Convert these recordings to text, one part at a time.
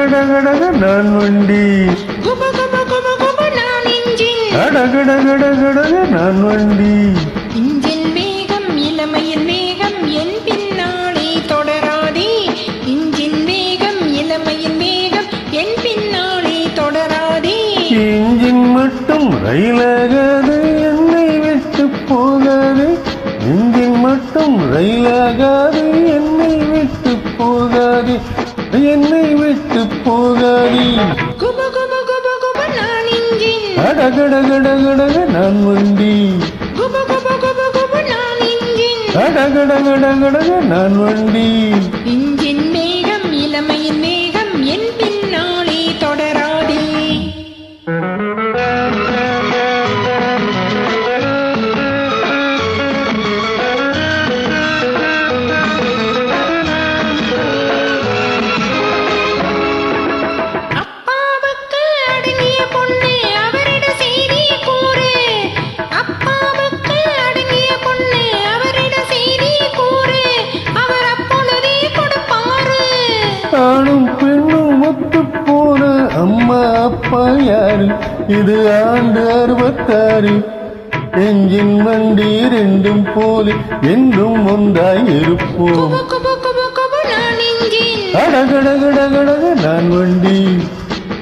கடகடகடக நான் வண்டி குப குப குப குப நான் இன்ஜின் கடகடகடகடக நான் வண்டி இன்ஜின் வேகம் இளமையின் வேகம் என் பின்னாலே தொடராதே இன்ஜின் வேகம் இளமையின் வேகம் என் பின்னாலே தொடராதே இன்ஜின் மட்டும் ரயிலாகாது என்னை விட்டு போகாது இன்ஜின் மட்டும் ரயிலாகாது என்னை விட்டு போகாது என்னை விட்டு போகாது குப குப குப குப நான் இன்ஜின் கடகடகடகடக நான் வண்டி குப குப குப குப நான் இன்ஜின் கடகடகடகடக நான் வண்டி இன்ஜின் வேகம் இளமையின் வேகம் என் பின்னாலே தொடராதே அப்பாவுக்கு அடங்கிய பொண்ணு அவரிட செய்தி கூறு அப்பாவுக்கு அடங்கிய பொண்ணு அவரிட செய்தி கூறு அவர் அப்பொழுதே கொடுப்பாரு ஆணும் பெண்ணும் ஒத்து போன அம்மா அப்பா யாரு இது ஆண்டு 66 எஞ்சின் வண்டி ரெண்டும் போல என்றும் ஒன்றாய் இருப்போம் குப குப குப குப நான் இன்ஜின் கடகடகடகடக நான் வண்டி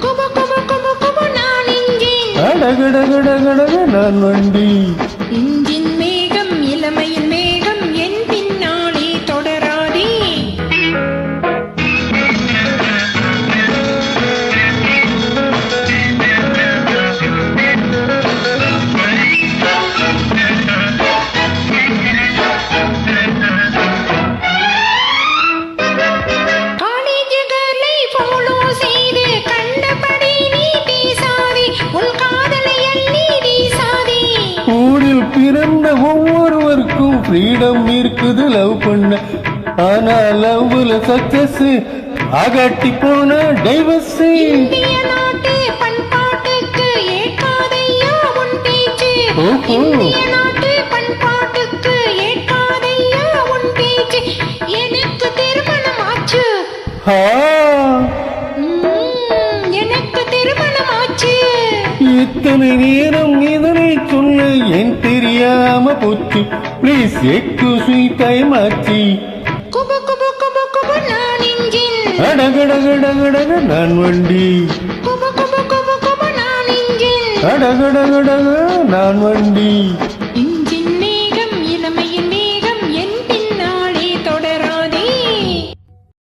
குப குப குப குப நான் இன்ஜின் கடகடகடகடக நான் வண்டி இன்ஜின் மேகம் இளமையின் மேகம் என் பின்னாலே தொடராதே காலேஜுகளை ஃபாலோ செய்து கண்டபடி நீ பேசாதே உன் காதலை அள்ளி வீசாதே ஊரில் பிறந்த ஒவ்வொருவருக்கும் ஃப்ரீடம் இருக்குது லவ் பண்ண ஆனா லவ்ல சக்சஸ் ஆகாட்டி போன டைவர்ஸ் இந்திய நாட்டு பண்பாட்டுக்கு ஏற்காதையா உன் பேச்சு ஓஹோ. இந்திய நாட்டு பண்பாட்டுக்கு ஏற்காதையா உன் பேச்சு எனக்கு திருமணம் ஆச்சு எனக்கு திருமணம் ஆச்சு இத்தனை நேரம் இதனை சொல்ல ஏன் தெரியாம போச்சு ப்ளீஸ் எக்ஸ்கியூஸ் மீ டைம் ஆச்சு குப குப குப குப நான் இன்ஜின் கடகடகடகடக நான் வண்டி குப குப குப குப நான் இன்ஜின் கடகடகடக நான் வண்டி